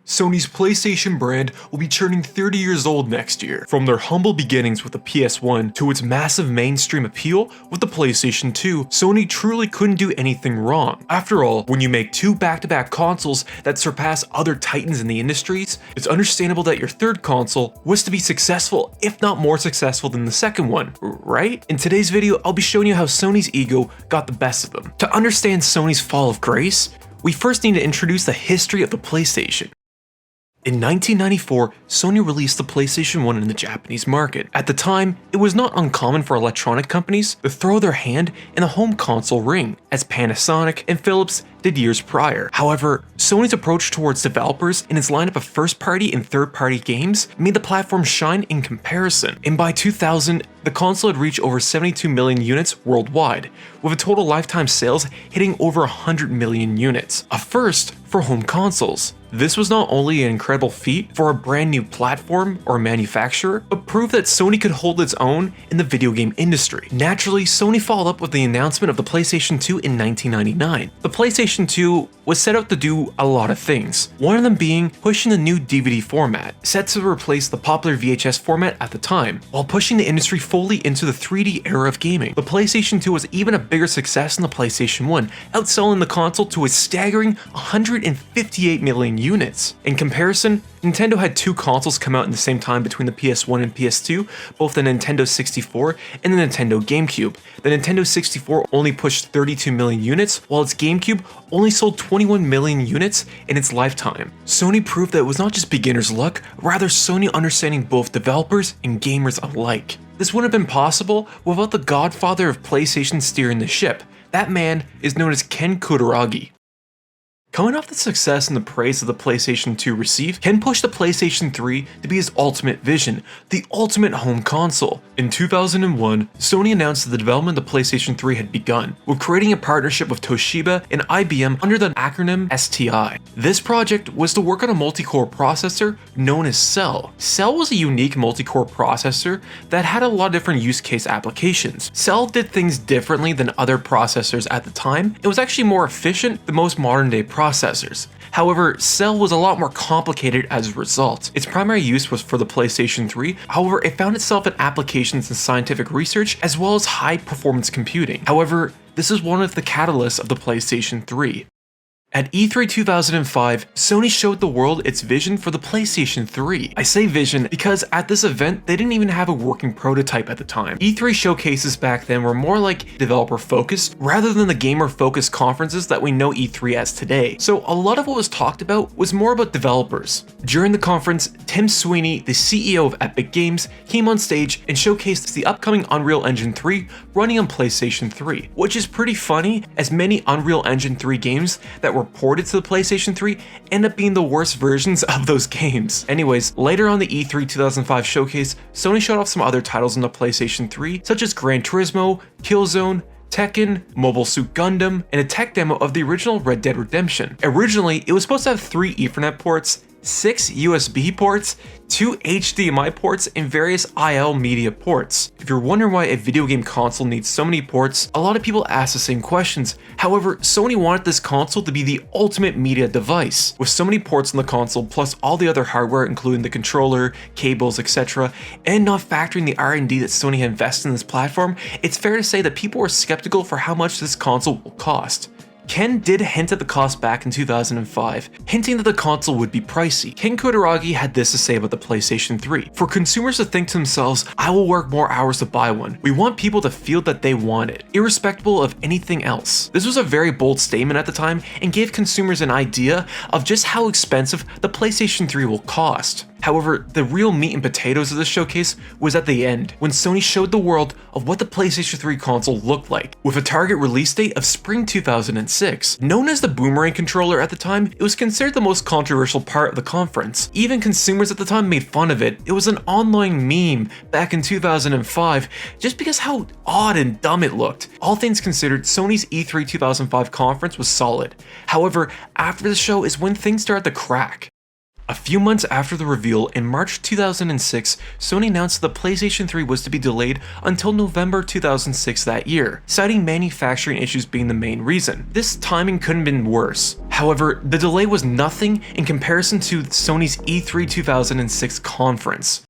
Sony's PlayStation brand will be turning 30 years old next year. From their humble beginnings with the PS1 to its massive mainstream appeal with the PlayStation 2, Sony truly couldn't do anything wrong. After all, when you make two back-to-back consoles that surpass other titans in the industries, it's understandable that your third console was to be successful, if not more successful than the second one, right? In today's video, I'll be showing you how Sony's ego got the best of them. To understand Sony's fall of grace, we first need to introduce the history of the PlayStation. In 1994, Sony released the PlayStation 1 in the Japanese market. At the time, it was not uncommon for electronic companies to throw their hand in the home console ring, as Panasonic and Philips did years prior. However, Sony's approach towards developers in its lineup of first-party and third-party games made the platform shine in comparison. And by 2000, the console had reached over 72 million units worldwide, with a total lifetime sales hitting over 100 million units, a first for home consoles. This was not only an incredible feat for a brand new platform or manufacturer, but proved that Sony could hold its own in the video game industry. Naturally, Sony followed up with the announcement of the PlayStation 2 in 1999. The PlayStation 2 was set out to do a lot of things, one of them being pushing the new DVD format, set to replace the popular VHS format at the time, while pushing the industry fully into the 3D era of gaming. The PlayStation 2 was even a bigger success than the PlayStation 1, outselling the console to a staggering 158 million units. In comparison, Nintendo had two consoles come out in the same time between the PS1 and PS2, both the Nintendo 64 and the Nintendo GameCube. The Nintendo 64 only pushed 32 million units, while its GameCube only sold 21 million units in its lifetime. Sony proved that it was not just beginner's luck, rather Sony understanding both developers and gamers alike. This wouldn't have been possible without the godfather of PlayStation steering the ship. That man is known as Ken Kutaragi. Coming off the success and the praise that the PlayStation 2 received, Ken pushed the PlayStation 3 to be his ultimate vision, the ultimate home console. In 2001, Sony announced that the development of the PlayStation 3 had begun, with creating a partnership with Toshiba and IBM under the acronym STI. This project was to work on a multi-core processor known as Cell. Cell was a unique multi-core processor that had a lot of different use case applications. Cell did things differently than other processors at the time. It was actually more efficient than most modern day processors. However, Cell was a lot more complicated as a result. Its primary use was for the PlayStation 3, however, it found itself in applications in scientific research as well as high-performance computing. However, this is one of the catalysts of the PlayStation 3. At E3 2005, Sony showed the world its vision for the PlayStation 3. I say vision because at this event, they didn't even have a working prototype at the time. E3 showcases back then were more like developer-focused rather than the gamer-focused conferences that we know E3 as today. So a lot of what was talked about was more about developers. During the conference, Tim Sweeney, the CEO of Epic Games, came on stage and showcased the upcoming Unreal Engine 3 running on PlayStation 3, which is pretty funny as many Unreal Engine 3 games that were ported to the PlayStation 3 end up being the worst versions of those games. Anyways, later on the E3 2005 showcase, Sony showed off some other titles on the PlayStation 3, such as Gran Turismo, Killzone, Tekken, Mobile Suit Gundam, and a tech demo of the original Red Dead Redemption. Originally, it was supposed to have 3 Ethernet ports, 6 USB ports, 2 HDMI ports, and various IL media ports. If you're wondering why a video game console needs so many ports, a lot of people ask the same questions. However, Sony wanted this console to be the ultimate media device. With so many ports on the console, plus all the other hardware including the controller, cables, etc., and not factoring the R&D that Sony had invested in this platform, it's fair to say that people were skeptical for how much this console will cost. Ken did hint at the cost back in 2005, hinting that the console would be pricey. Ken Kutaragi had this to say about the PlayStation 3. For consumers to think to themselves, I will work more hours to buy one. We want people to feel that they want it, irrespective of anything else. This was a very bold statement at the time and gave consumers an idea of just how expensive the PlayStation 3 will cost. However, the real meat and potatoes of this showcase was at the end, when Sony showed the world of what the PlayStation 3 console looked like, with a target release date of spring 2006. Known as the Boomerang controller at the time, it was considered the most controversial part of the conference. Even consumers at the time made fun of it. It was an online meme back in 2005, just because how odd and dumb it looked. All things considered, Sony's E3 2005 conference was solid. However, after the show is when things started to crack. A few months after the reveal, in March 2006, Sony announced that the PlayStation 3 was to be delayed until November 2006 that year, citing manufacturing issues being the main reason. This timing couldn't have been worse. However, the delay was nothing in comparison to Sony's E3 2006 conference.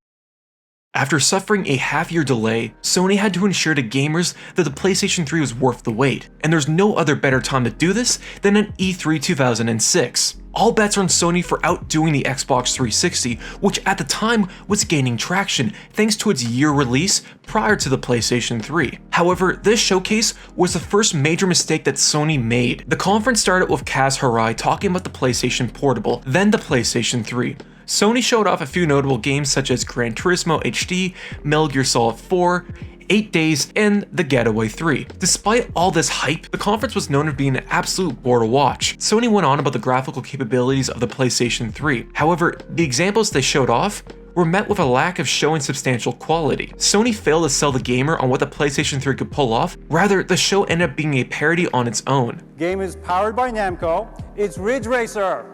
After suffering a half-year delay, Sony had to ensure to gamers that the PlayStation 3 was worth the wait, and there's no other better time to do this than at E3 2006. All bets are on Sony for outdoing the Xbox 360, which at the time was gaining traction thanks to its year release prior to the PlayStation 3. However, this showcase was the first major mistake that Sony made. The conference started with Kaz Hirai talking about the PlayStation Portable, then the PlayStation 3. Sony showed off a few notable games such as Gran Turismo HD, Metal Gear Solid 4, 8 Days, and The Getaway 3. Despite all this hype, the conference was known as being an absolute bore to watch. Sony went on about the graphical capabilities of the PlayStation 3. However, the examples they showed off were met with a lack of showing substantial quality. Sony failed to sell the gamer on what the PlayStation 3 could pull off. Rather, the show ended up being a parody on its own. Game is powered by Namco. It's Ridge Racer.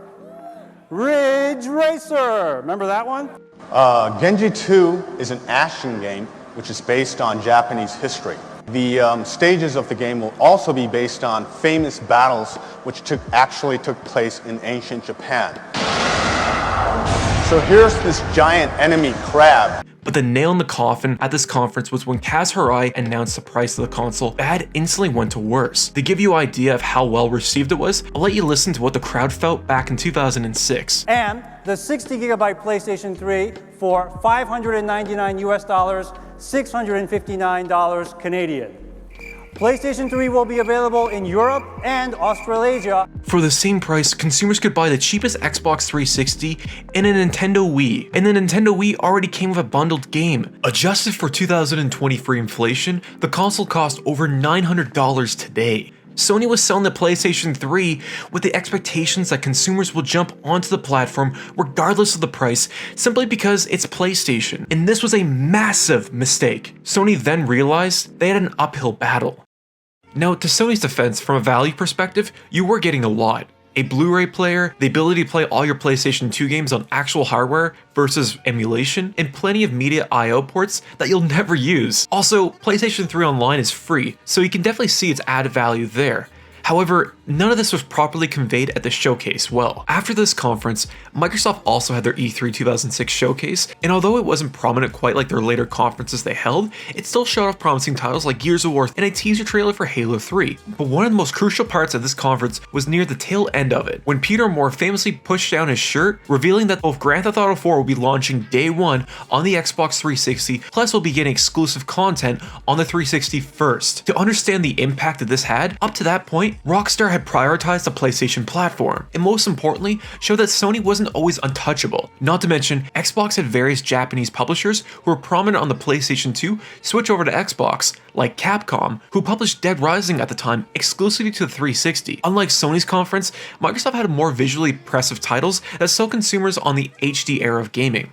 Ridge Racer! Remember that one? Genji 2 is an action game which is based on Japanese history. The stages of the game will also be based on famous battles which actually took place in ancient Japan. So here's this giant enemy crab. But the nail in the coffin at this conference was when Kaz Hirai announced the price of the console. Bad instantly went to worse. To give you an idea of how well received it was, I'll let you listen to what the crowd felt back in 2006. And the 60GB PlayStation 3 for $599 US dollars, $659 Canadian. PlayStation 3 will be available in Europe and Australasia. For the same price, consumers could buy the cheapest Xbox 360 and a Nintendo Wii, and the Nintendo Wii already came with a bundled game. Adjusted for 2023 inflation, the console cost over $900 today. Sony was selling the PlayStation 3 with the expectations that consumers will jump onto the platform regardless of the price simply because it's PlayStation, and this was a massive mistake. Sony then realized they had an uphill battle. Now, to Sony's defense, from a value perspective, you were getting a lot. A Blu-ray player, the ability to play all your PlayStation 2 games on actual hardware versus emulation, and plenty of media I/O ports that you'll never use. Also, PlayStation 3 Online is free, so you can definitely see its added value there. However, none of this was properly conveyed at the showcase well. After this conference, Microsoft also had their E3 2006 showcase, and although it wasn't prominent quite like their later conferences they held, it still showed off promising titles like Gears of War and a teaser trailer for Halo 3. But one of the most crucial parts of this conference was near the tail end of it, when Peter Moore famously pushed down his shirt, revealing that both Grand Theft Auto 4 will be launching day one on the Xbox 360, plus will be getting exclusive content on the 360 first. To understand the impact that this had, up to that point, Rockstar had prioritized the PlayStation platform, and most importantly, showed that Sony wasn't always untouchable. Not to mention, Xbox had various Japanese publishers who were prominent on the PlayStation 2 switch over to Xbox, like Capcom, who published Dead Rising at the time exclusively to the 360. Unlike Sony's conference, Microsoft had more visually impressive titles that sold consumers on the HD era of gaming.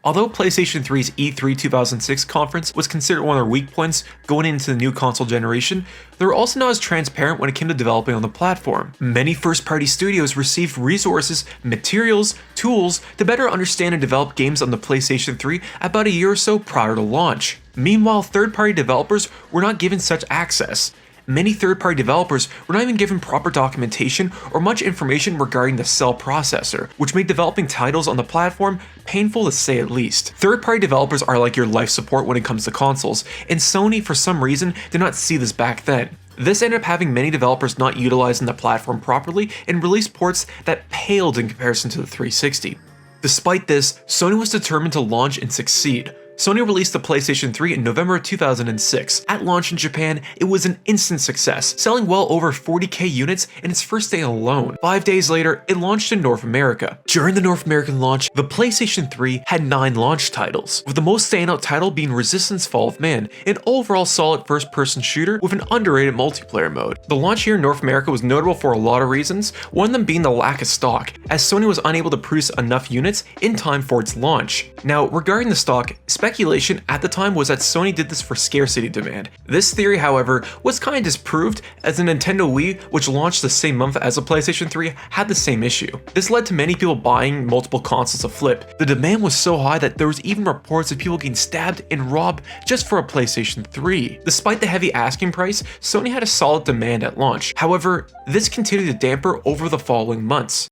Although PlayStation 3's E3 2006 conference was considered one of their weak points going into the new console generation, they were also not as transparent when it came to developing on the platform. Many first-party studios received resources, materials, tools to better understand and develop games on the PlayStation 3 about a year or so prior to launch. Meanwhile, third-party developers were not given such access. Many third-party developers were not even given proper documentation or much information regarding the cell processor, which made developing titles on the platform painful to say at least. Third-party developers are like your life support when it comes to consoles, and Sony, for some reason, did not see this back then. This ended up having many developers not utilizing the platform properly and release ports that paled in comparison to the 360. Despite this, Sony was determined to launch and succeed. Sony released the PlayStation 3 in November 2006. At launch in Japan, it was an instant success, selling well over 40,000 units in its first day alone. 5 days later, it launched in North America. During the North American launch, the PlayStation 3 had 9 launch titles, with the most standout title being Resistance Fall of Man, an overall solid first-person shooter with an underrated multiplayer mode. The launch here in North America was notable for a lot of reasons, one of them being the lack of stock, as Sony was unable to produce enough units in time for its launch. Now, regarding the stock, especially speculation at the time was that Sony did this for scarcity demand. This theory, however, was kind of disproved, as the Nintendo Wii, which launched the same month as the PlayStation 3, had the same issue. This led to many people buying multiple consoles to flip. The demand was so high that there was even reports of people getting stabbed and robbed just for a PlayStation 3. Despite the heavy asking price, Sony had a solid demand at launch. However, this continued to damper over the following months.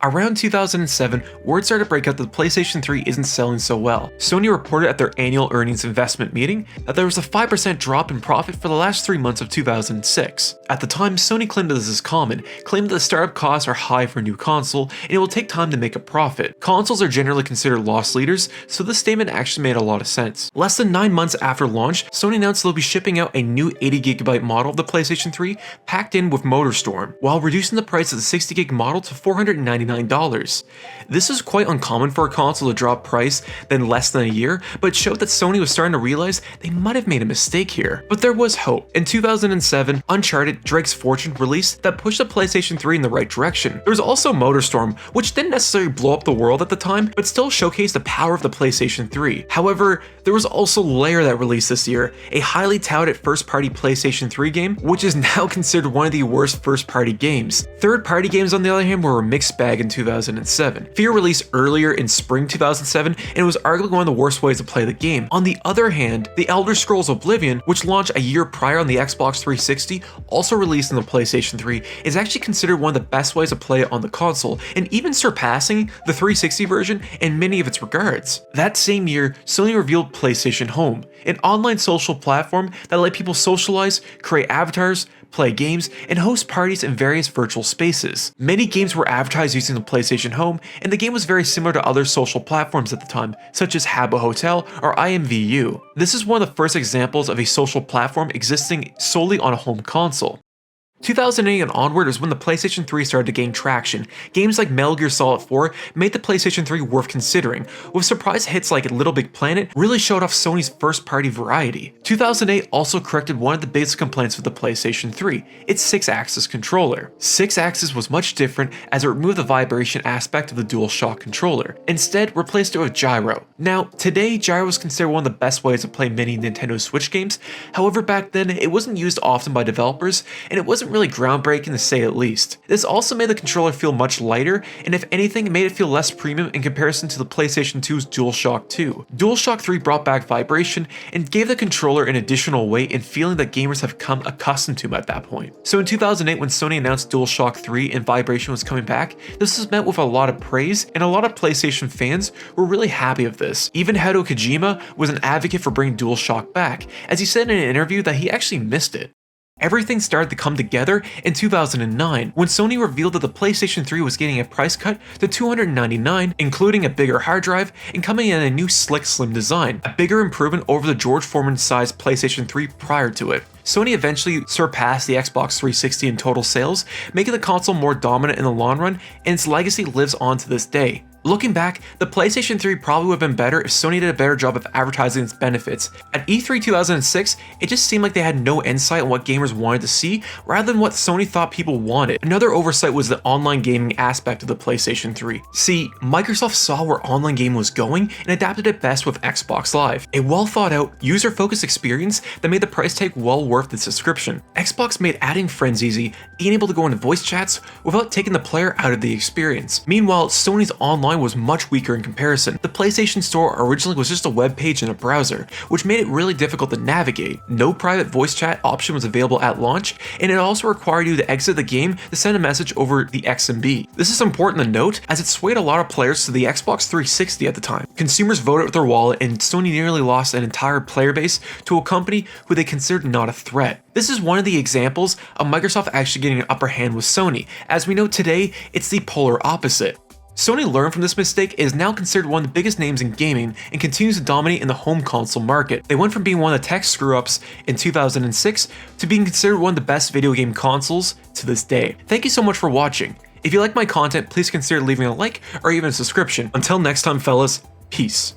Around 2007, word started to break out that the PlayStation 3 isn't selling so well. Sony reported at their annual earnings investment meeting that there was a 5% drop in profit for the last 3 months of 2006. At the time, Sony claimed that this is common, claimed that the startup costs are high for a new console, and it will take time to make a profit. Consoles are generally considered loss leaders, so this statement actually made a lot of sense. Less than 9 months after launch, Sony announced they'll be shipping out a new 80GB model of the PlayStation 3 packed in with MotorStorm, while reducing the price of the 60GB model to $499. This is quite uncommon for a console to drop price in less than a year, but it showed that Sony was starting to realize they might have made a mistake here. But there was hope. In 2007, Uncharted: Drake's Fortune released that pushed the PlayStation 3 in the right direction. There was also MotorStorm, which didn't necessarily blow up the world at the time, but still showcased the power of the PlayStation 3. However, there was also Lair that released this year, a highly touted first-party PlayStation 3 game, which is now considered one of the worst first-party games. Third-party games, on the other hand, were a mixed bag in 2007. Fear released earlier in spring 2007, and it was arguably one of the worst ways to play the game. On the other hand, The Elder Scrolls Oblivion, which launched a year prior on the Xbox 360, also released on the PlayStation 3, is actually considered one of the best ways to play it on the console, and even surpassing the 360 version in many of its regards. That same year, Sony revealed PlayStation Home, an online social platform that let people socialize, create avatars, play games, and host parties in various virtual spaces. Many games were advertised using the PlayStation Home, and the game was very similar to other social platforms at the time, such as Habbo Hotel or IMVU. This is one of the first examples of a social platform existing solely on a home console. 2008 and onward is when the PlayStation 3 started to gain traction. Games like Metal Gear Solid 4 made the PlayStation 3 worth considering, with surprise hits like Little Big Planet really showed off Sony's first-party variety. 2008 also corrected one of the biggest complaints with the PlayStation 3, its 6-axis controller. 6-axis was much different as it removed the vibration aspect of the DualShock controller, instead replaced it with gyro. Now, today gyro is considered one of the best ways to play many Nintendo Switch games, however back then it wasn't used often by developers, and it wasn't really groundbreaking to say at least. This also made the controller feel much lighter, and if anything, it made it feel less premium in comparison to the PlayStation 2's DualShock 2. DualShock 3 brought back vibration and gave the controller an additional weight and feeling that gamers have come accustomed to at that point. So in 2008, when Sony announced DualShock 3 and vibration was coming back, this was met with a lot of praise, and a lot of PlayStation fans were really happy of this. Even Hideo Kojima was an advocate for bringing DualShock back, as he said in an interview that he actually missed it. Everything started to come together in 2009 when Sony revealed that the PlayStation 3 was getting a price cut to $299, including a bigger hard drive and coming in a new slick slim design, a bigger improvement over the George Foreman-sized PlayStation 3 prior to it. Sony eventually surpassed the Xbox 360 in total sales, making the console more dominant in the long run, and its legacy lives on to this day. Looking back, the PlayStation 3 probably would have been better if Sony did a better job of advertising its benefits. At E3 2006, it just seemed like they had no insight on what gamers wanted to see, rather than what Sony thought people wanted. Another oversight was the online gaming aspect of the PlayStation 3. See, Microsoft saw where online gaming was going and adapted it best with Xbox Live, a well thought out, user-focused experience that made the price tag well worth the subscription. Xbox made adding friends easy, being able to go into voice chats without taking the player out of the experience. Meanwhile, Sony's online was much weaker in comparison. The PlayStation Store originally was just a web page and a browser, which made it really difficult to navigate. No private voice chat option was available at launch, and it also required you to exit the game to send a message over the XMB. This is important to note, as it swayed a lot of players to the Xbox 360 at the time. Consumers voted with their wallet, and Sony nearly lost an entire player base to a company who they considered not a threat. This is one of the examples of Microsoft actually getting an upper hand with Sony. As we know today, it's the polar opposite. Sony learned from this mistake and is now considered one of the biggest names in gaming and continues to dominate in the home console market. They went from being one of the tech screw-ups in 2006 to being considered one of the best video game consoles to this day. Thank you so much for watching. If you like my content, please consider leaving a like or even a subscription. Until next time, fellas, peace.